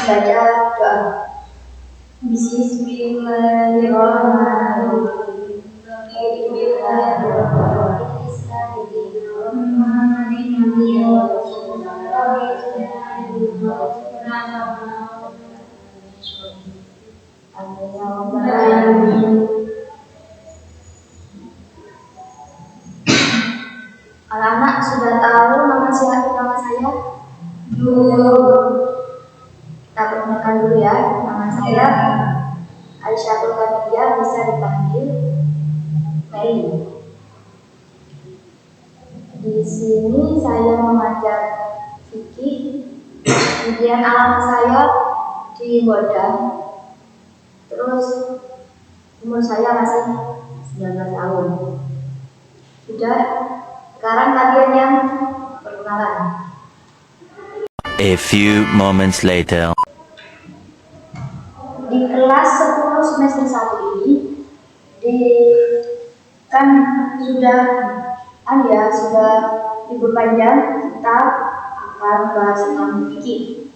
membaca doa. Bismillahirrahmanirrahim. Anak-anak sudah tahu nama saya? Kita perkenalkan dulu ya. Nama saya Aisyah Khadijah, bisa dipanggil Mei. Di sini saya mengajar fikih. Kemudian alamat saya di Godam. Terus umur saya masih 19 tahun. Sudah, sekarang kalian yang perkenalan. A few moments later. Di kelas 10 semester 1 ini sudah libur panjang, kita akan bahas tentang fikih.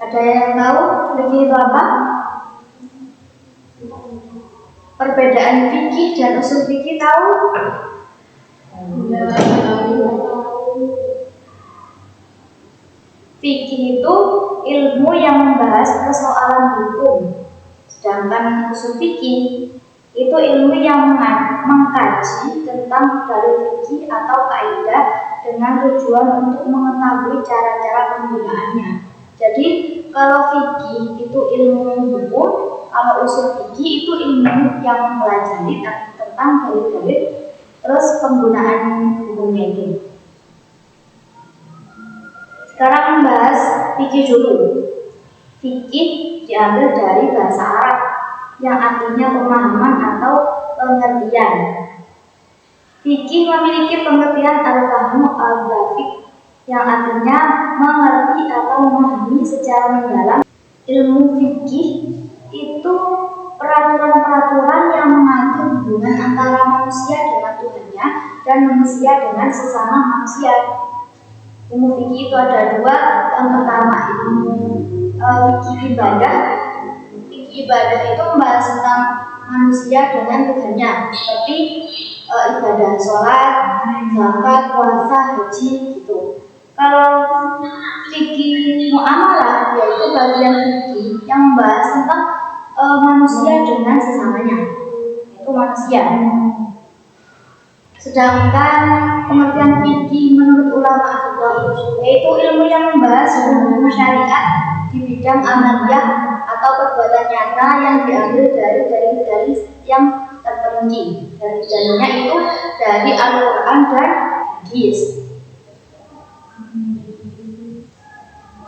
Ada yang tahu fikih itu apa? Perbedaan fikih dan usul fikih tahu? Fikih itu ilmu yang membahas persoalan hukum, sedangkan usul fikih itu ilmu yang mengkaji tentang dalil fikih atau kaidah dengan tujuan untuk mengetahui cara-cara penggunaannya. Jadi kalau fikih itu ilmu hukum, kalau usul fikih itu ilmu yang mempelajari tentang dalil-dalil terus penggunaan hukumnya itu. Sekarang membahas fikih dulu. Fikih diambil dari bahasa Arab yang artinya pemahaman atau pengertian. Fikih memiliki pengertian al-fahmu al-dafiq yang artinya mengerti atau memahami secara mendalam. Ilmu fikih itu peraturan-peraturan yang mengatur hubungan antara manusia dengan Tuhannya dan manusia dengan sesama manusia. Ilmu fikih itu ada dua. Yang pertama ilmu fikih ibadah. Fikih ibadah itu membahas tentang manusia dengan Tuhannya, seperti ibadah sholat, zakat, puasa, haji gitu. Kalau fikih muamalah yaitu bagian fikih yang membahas tentang manusia dengan sesamanya, itu manusia. Sedangkan pengertian fikih menurut ulama yaitu ilmu yang membahas hukum syariat di bidang amaliyah atau perbuatan nyata yang diambil dari dalil-dalil yang terperinci. Dalilnya itu dari Al-Quran dan hadis.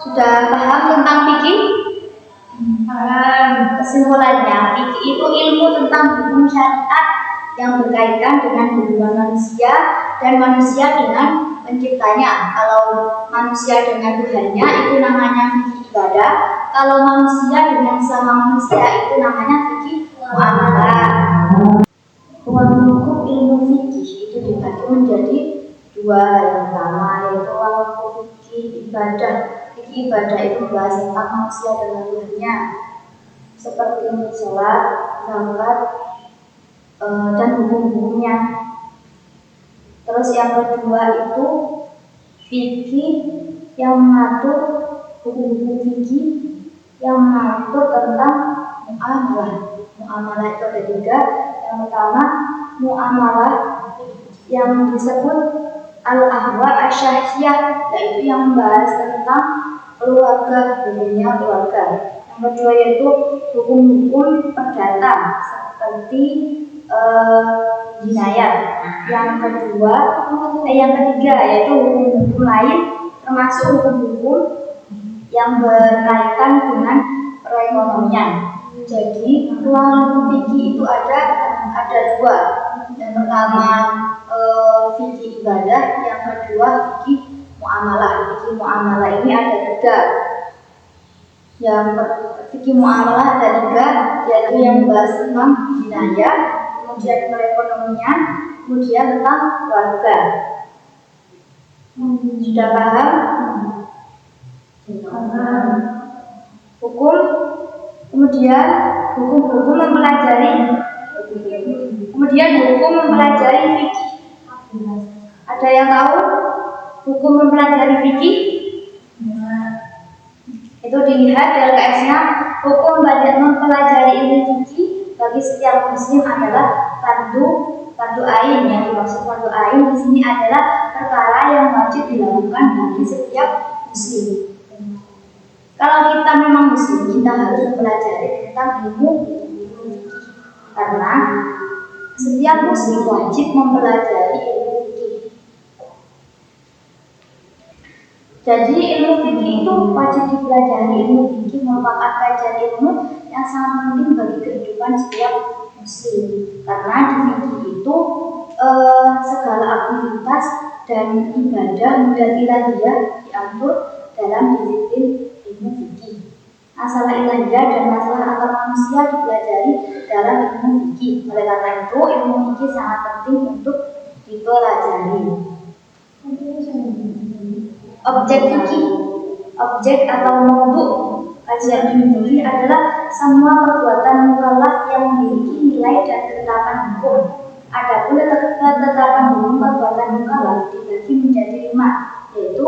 Sudah paham tentang fikih? Kesimpulannya, fikih itu ilmu tentang hukum syariat yang berkaitan dengan hubungan manusia dan manusia dengan penciptanya. Kalau manusia dengan Tuhannya itu namanya fikih ibadah. Kalau manusia dengan sama manusia itu namanya fikih muamalah. Ruang lingkup ilmu fikih itu dibagi menjadi dua. Yang pertama yaitu ruang lingkup fikih ibadah. Fikih ibadah itu membahas tentang manusia dengan Tuhannya, seperti sholat, zakat, dan hukum-hukumnya. Terus yang kedua itu fikih yang mengatur hukum-hukum fikih yang mengatur tentang muamalah. Muamalah itu ada tiga. Yang pertama muamalah yang disebut al-ahwa asyahyah, yaitu yang membahas tentang keluarga, hukumnya keluarga. Yang kedua yaitu hukum-hukum perdata seperti jinayat. Yang ketiga yaitu hukum-hukum lain, termasuk hukum-hukum yang berkaitan dengan perekonomian. Jadi ruang lingkup fikih itu ada dua. Yang pertama fikih ibadah, yang kedua fikih muamalah. Fikih muamalah ini ada tiga. Yang fikih muamalah ada tiga, yaitu yang membahas tentang jinayat, kemudian perekonomian, kemudian tentang keluarga. Sudah paham? Kemudian hukum mempelajari fikih. Ada yang tahu hukum mempelajari fikih? Itu dilihat dari LKS-nya. Hukum mempelajari ilmu fikih bagi setiap muslim adalah fardu ain. Yang dimaksud fardu ain di sini adalah perkara yang wajib dilakukan bagi setiap muslim. Kalau kita memang muslim, kita harus mempelajari tentang ilmu fikih, karena setiap muslim wajib mempelajari ilmu fikih. Jadi ilmu fikih itu wajib dipelajari. Ilmu fikih merupakan kajian ilmu yang sangat penting bagi kehidupan setiap muslim, karena di fikih itu segala aktivitas dan ibadah dan ilahiyah diatur dalam disiplin ilmu fikih. Masalah ilahiyah dan masalah antar manusia dipelajari dalam ilmu fikih. Oleh karena itu, ilmu fikih sangat penting untuk dipelajari. Objek atau maudhu kajian ilmu fikih adalah semua perbuatan mukallaf yang memiliki nilai dan ketetapan hukum. Adapun ketetapan hukum perbuatan mukallaf dibagi menjadi 5, yaitu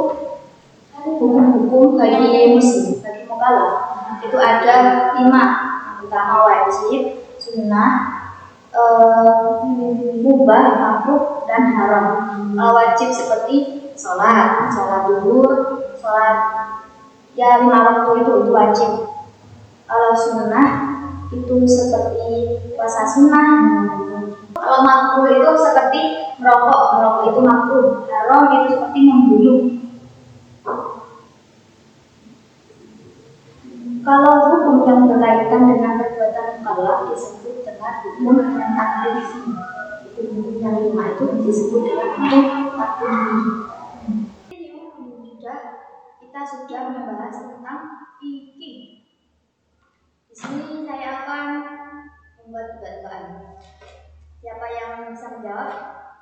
hukum-hukum bagi muslim, bagi mukallaf. Itu ada 5. Yang pertama wajib, sunnah, mubah, makruh, dan haram. Wajib seperti sholat zuhur, sholat ya 5 waktu itu wajib. Kalau sunnah itu seperti puasa sunnah. Kalau makruh itu seperti merokok itu makruh. Haram itu seperti membunuh. Kalau hukum yang berkaitan dengan perbuatan mukallaf disebut dengan hukum taklif. Hukum yang 5 itu disebut dengan hukum taklif. Kita sudah membahas tentang fikih. Di sini saya akan membuat tebak-tebakan. Siapa yang bisa menjawab?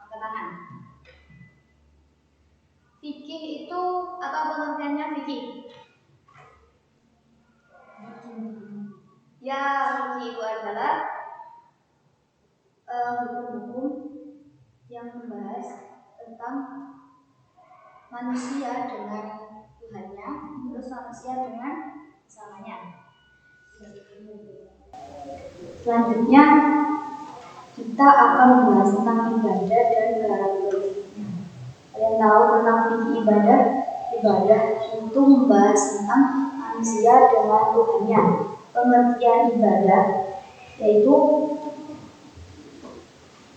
Angkat tangan. Fikih itu apa pengertiannya fikih? Ya, fikih itu adalah hukum-hukum yang membahas tentang manusia dengan Tuhannya, terus manusia dengan samanya. Selanjutnya kita akan membahas tentang ibadah dan beragama. Kalian tahu tentang fikih ibadah? Ibadah itu membahas tentang manusia dengan Tuhannya. Pengertian ibadah yaitu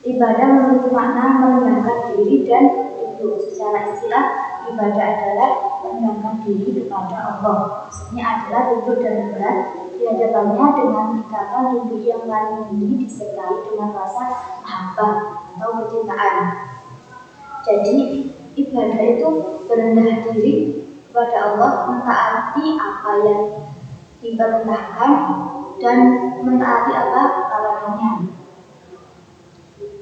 ibadah memiliki makna merendahkan diri dan tunduk. Secara istilah, ibadah adalah merendahkan diri kepada Allah. Maksudnya adalah tunduk dan berat di hadapannya dengan meningkatkan tunduk yang paling tinggi disertai dengan rasa mahabbah atau kecintaan. Jadi ibadah itu berendah diri kepada Allah, mentaati apa yang diperintahkan dan mentaati apa larangannya.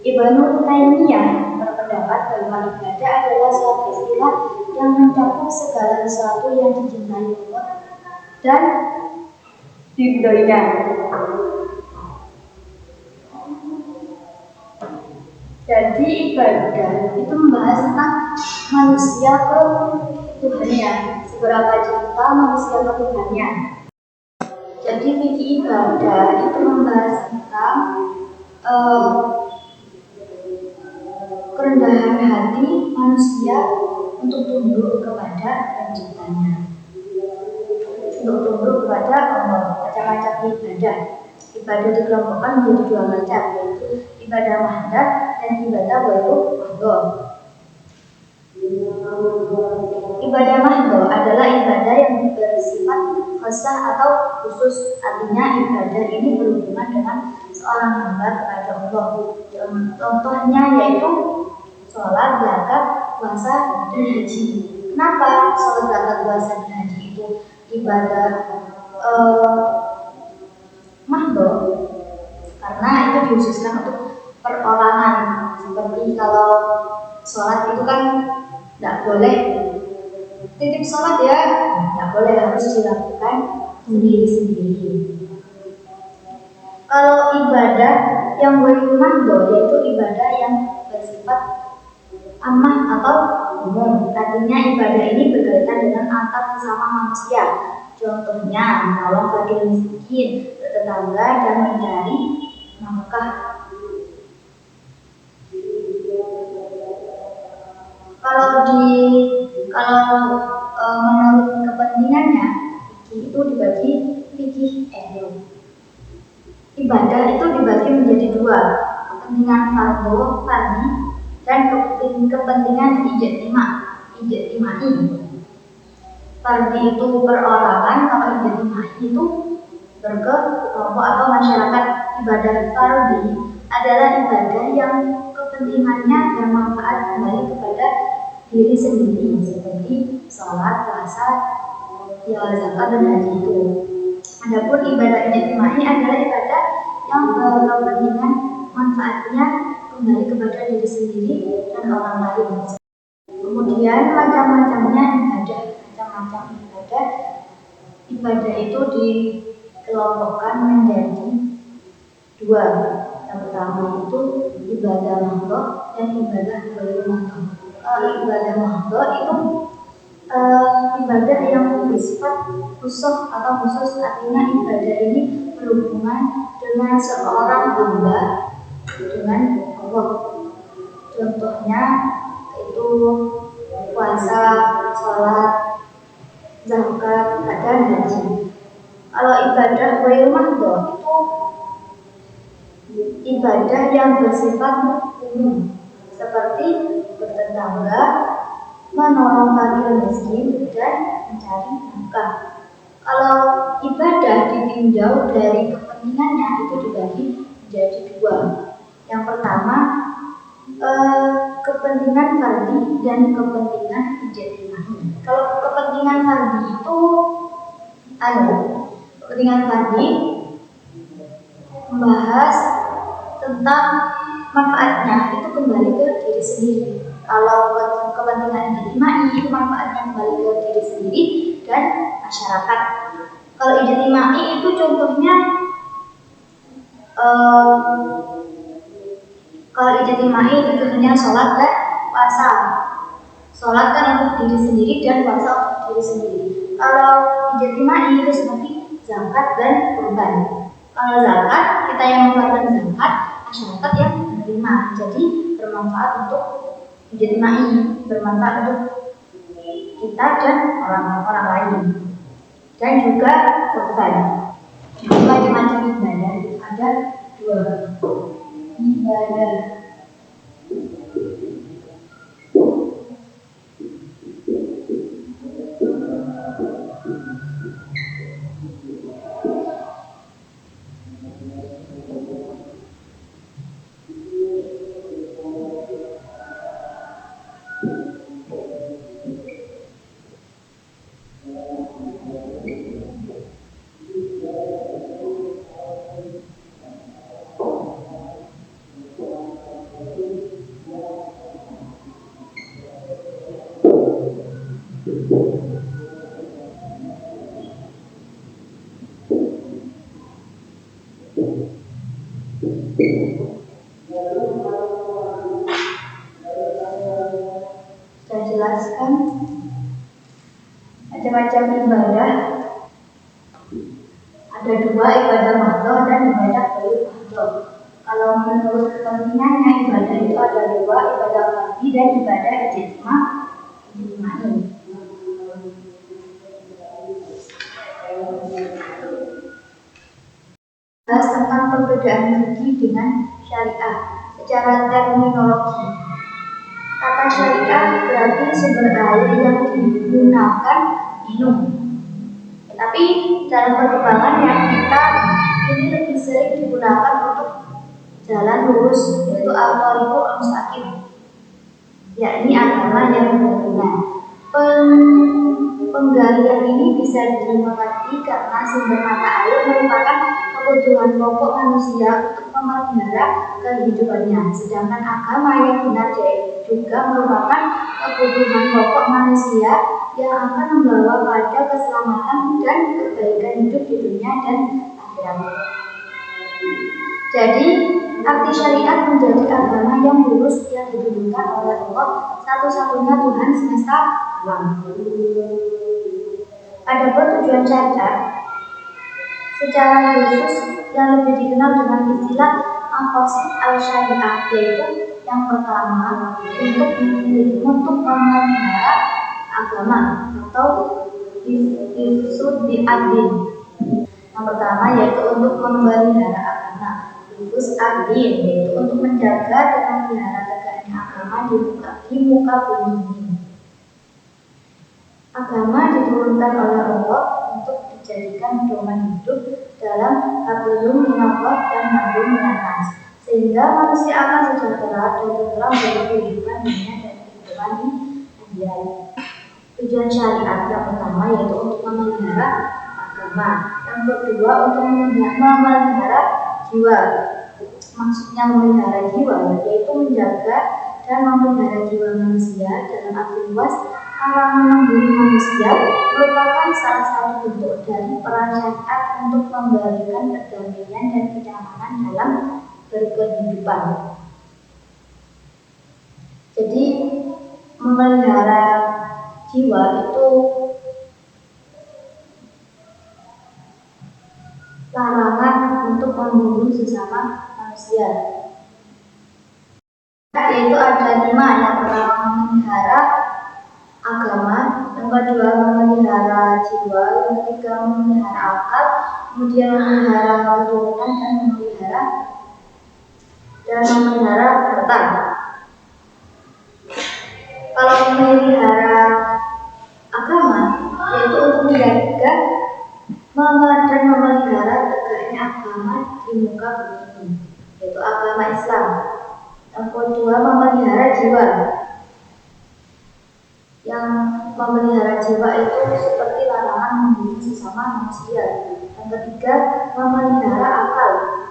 Ibnu Taimiyah berpendapat bahwa ibadah adalah suatu istilah yang mencakup segala sesuatu yang dicintai Allah dan diridhoinya. Jadi ibadah itu membahas tentang manusia ke Tuhannya, seberapa cinta manusia ke Tuhannya. Jadi fikih ibadah itu membahas tentang kerendahan hati manusia untuk tunduk kepada penciptanya, untuk tunduk kepada Allah. Macam-macam ibadah. Ibadah dikelompokkan menjadi 2 macam, yaitu ibadah mahdah dan ibadah ghairu mahdah. Ibadah mahdah adalah ibadah yang bersifat khasah atau khusus. Artinya ibadah ini berhubungan dengan seorang hamba kepada Allah. Contohnya yaitu sholat, zakat, puasa, dan haji. Kenapa sholat, zakat, puasa, dan haji itu ibadah mahdoh? Karena itu dikhususkan untuk perorangan. Seperti kalau sholat itu kan tidak boleh titip sholat ya, tidak boleh, harus dilakukan sendiri-sendiri. Kalau ibadah yang mahdo yaitu ibadah yang bersifat ammah atau umum. Artinya ibadah ini berkaitan dengan antar sesama manusia. Contohnya menolong fakir miskin, bertetangga dan mencari nafkah. Kalau menurut kepentingannya fikih itu dibagi fikih ibadah itu dibagi menjadi dua, kepentingan fardhi dan kepentingan ijtimai. Fardhi itu perorangan, kalau ijtimai itu berkelompok atau masyarakat. Ibadah fardhi adalah ibadah yang kepentingannya bermanfaat kembali kepada diri sendiri, seperti sholat, puasa, zakat dan haji itu. Adapun ibadah ijtimai adalah ibadah yang berkepentingan manfaatnya kembali kepada diri sendiri dan orang lain. Kemudian macam-macamnya ibadah itu dikelompokkan menjadi dua. Yang pertama itu ibadah mahdo dan ibadah ghairu mahdo. Ibadah mahdo itu ibadah yang bersifat khusus, artinya ibadah ini berhubungan dengan seorang hamba dengan Allah. Contohnya itu puasa, sholat, zakat, dan haji. Kalau ibadah ghairu mahdo itu ibadah yang bersifat umum, seperti bertetangga, menolong fakir miskin, dan mencari nafkah. Kalau ibadah ditinjau dari kepentingannya itu dibagi menjadi dua. Yang pertama kepentingan fardhi dan kepentingan ijtimai. Kalau kepentingan fardhi itu kepentingan fardhi membahas tentang manfaatnya itu kembali ke diri sendiri. Kalau kepentingan ijtimai itu manfaatnya kembali ke diri sendiri dan masyarakat. Kalau ijtimai itu contohnya kalau ijtimai itu hanya sholat dan puasa. Sholat kan untuk diri sendiri dan puasa untuk diri sendiri. Kalau ijtimai itu seperti zakat dan kurban. Kalau zakat kita yang mengeluarkan zakat, masyarakat yang menerima. Jadi bermanfaat untuk ijtimai, bermanfaat untuk kita dan orang-orang lain. Dan juga kurban. Jadi macam-macam ibadah ada dua ibadah. Saya jelaskan macam-macam ibadah. Ada dua, ibadah mahdo dan ibadah ghairu mahdo. Kalau menurut kepentingannya ibadah itu ada dua, ibadah fardhi dan ibadah ijtimai. Bahas tentang perbedaan fikih dengan syariah secara terminologi. Kata syariah berarti sumber air yang digunakan minum. Tapi dalam perkembangan yang kita ini lebih sering digunakan untuk jalan lurus, yaitu al-thariqul mustaqim, yakni agama yang benar. Penggalian ini bisa dimengerti karena sumber mata air merupakan kebutuhan pokok manusia untuk memelihara kehidupannya, sedangkan agama yang benar juga merupakan kebutuhan pokok manusia yang akan membawa pada keselamatan dan kebaikan hidup di dunia dan akhirat. Jadi, arti syariat menjadi agama yang lurus yang diturunkan oleh Allah, satu-satunya Tuhan semesta alam. Adapun tujuan syariat secara khusus yang lebih dikenal dengan istilah maqasid al-syariah, yaitu yang pertama untuk memelihara agama atau hifzud bi'adin. Yang pertama yaitu untuk memelihara agama, hifzud adin, yaitu untuk menjaga dan memelihara tegaknya agama di muka bumi ini. Agama diturunkan oleh Allah untuk dijadikan pedoman hidup dalam hablum minallah dan hablum minannas, sehingga manusia akan sejahtera dan tentram dalam kehidupan dunia dan kehidupan di akhirat. Tujuan syariat yang pertama yaitu untuk memelihara agama, yang kedua untuk memelihara jiwa. Maksudnya memelihara jiwa yaitu menjaga dan memelihara jiwa manusia dalam arti luas. Larangan membunuh manusia merupakan salah satu bentuk dari peran syariat untuk memberikan perdamaian dan kenyamanan dalam berkehidupan. Jadi memelihara jiwa itu larangan untuk membunuh sesama manusia. Yaitu ada 5, yang pertama memelihara agama, yang kedua memelihara jiwa, yang ketiga memelihara akal, kemudian memelihara keturunan dan memelihara harta. Kalau memelihara agama yaitu untuk menjaga dan memelihara tegaknya agama di muka bumi, yaitu agama Islam. Yang kedua memelihara jiwa. Yang memelihara jiwa itu seperti larangan membunuh sesama manusia. Yang ketiga memelihara akal,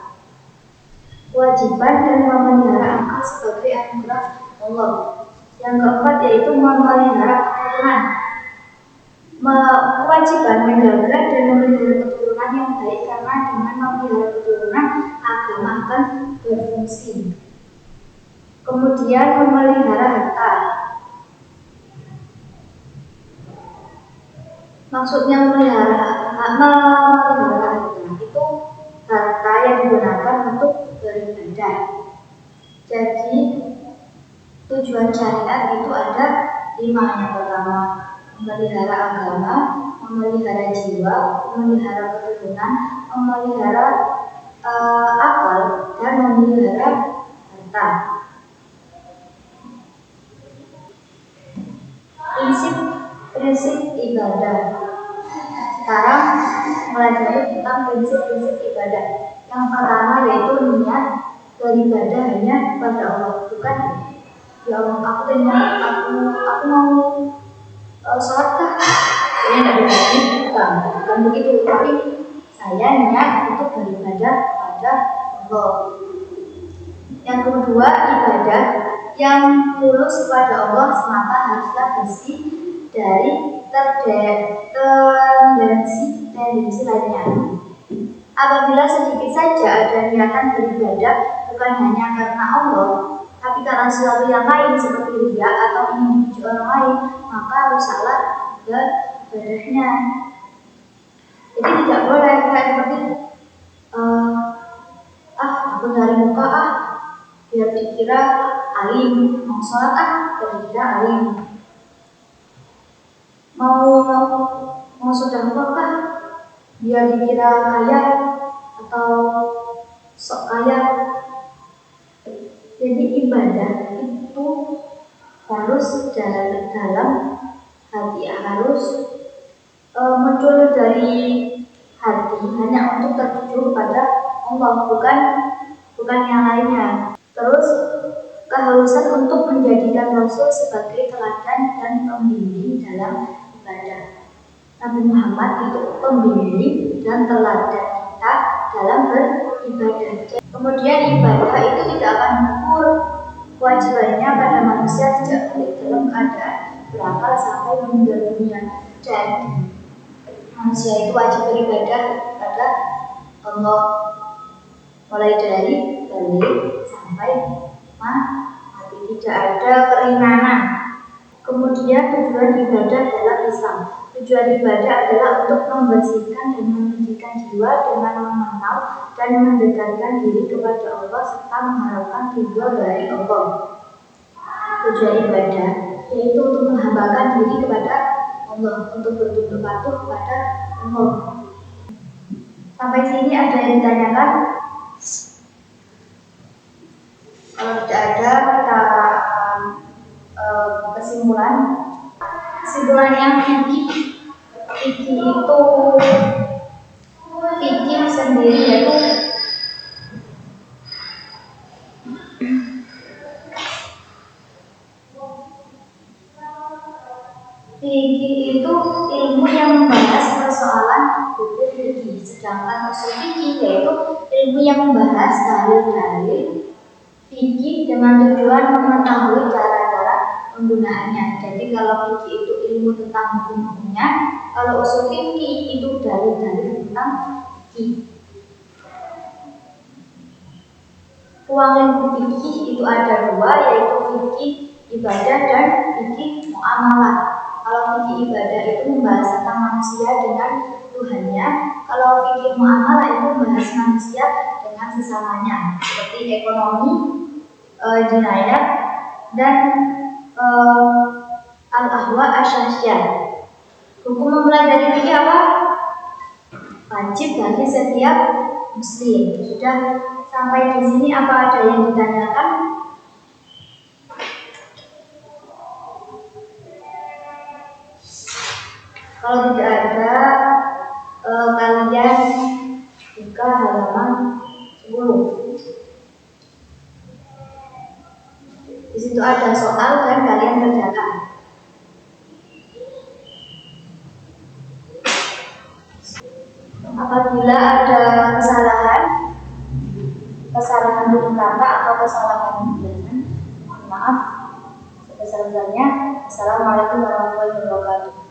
kewajiban dan memelihara akal sebagai anugerah Allah. Yang keempat yaitu memelihara keturunan, kewajiban menjaga dan memelihara keturunan yang baik, karena dengan memelihara keturunan agama akan berfungsi. Kemudian memelihara harta. Maksudnya memelihara harta itu harta yang digunakan untuk beribadah. Jadi tujuan syariat itu ada 5. Yang pertama memelihara agama, memelihara jiwa, memelihara keturunan, memelihara akal, dan memelihara harta. Prinsip ibadah. Sekarang mempelajari tentang prinsip-prinsip ibadah. Yang pertama yaitu niat beribadah hanya kepada Allah, bukan ya Allah aku mau sholat kah? Ini bukan begitu, tapi saya niat untuk beribadah kepada Allah. Yang kedua, ibadah yang tulus kepada Allah semata haruslah bersih dari tendensi lainnya. Apabila sedikit saja ada niatan beribadah bukan hanya karena Allah, tapi karena sesuatu yang lain seperti riya atau ingin memuji orang lain, maka rusaklah ibadahnya. Jadi tidak boleh kayak seperti aku nyari muka biar dikira alim, mau sholat biar dikira alim, mau sedekah biar dikira kaya atau sok kaya. Jadi ibadah itu harus dalam hati, harus muncul dari hati, hanya untuk tertuju kepada Allah, bukan yang lainnya. Terus keharusan untuk menjadikan Rasul sebagai teladan dan pembimbing dalam ibadah. Nabi Muhammad itu pembimbing dan teladan kita dalam beribadah. Kemudian ibadah itu tidak akan mengukur kewajibannya pada manusia sejak dalam keadaan berakal sampai meninggal dunia. Dan manusia itu wajib beribadah kepada Allah. mulai dari balik sampai mati, tidak ada keringanan. Kemudian tujuan ibadah adalah Islam. Tujuan ibadah adalah untuk membersihkan dan menyucikan jiwa dengan mengenal dan mendekatkan diri kepada Allah serta mengharapkan ridho dari Allah. Tujuan ibadah yaitu untuk menghambakan diri kepada Allah, untuk bertunduk patuh kepada Allah. Sampai sini ada yang ditanyakan? Kalau tidak ada, kita akan kesimpulan. Kesimpulan yang fikih itu fikih sendiri yaitu fikih itu ilmu yang membahas persoalan hukum fikih, sedangkan usul fikih yaitu ilmu yang membahas dalil-dalil fikih dengan tujuan mengetahui cara-cara penggunaannya. Jadi kalau fikih itu ilmu tentang hukum-hukumnya, kalau usul fikih itu dalil-dalil tentang fikih. Ruang lingkup fikih itu ada dua, yaitu fikih ibadah dan fikih muamalah. Kalau fikih ibadah itu membahas tentang manusia dengan Tuhannya, kalau fikih muamalah itu membahas manusia dengan sesamanya, seperti ekonomi, jinayat, dan al-ahwa asyasyah. Hukum mempelajari fikih apa? Wajib bagi setiap muslim. Sudah sampai di sini, apa ada yang ditanyakan? Kalau tidak ada, kalian buka halaman 10. Di situ ada soal dan kalian kerjakan. Apabila ada kesalahan tutur kata atau kesalahan bilangan, mohon maaf sebesar-besarnya. Assalamualaikum warahmatullahi wabarakatuh.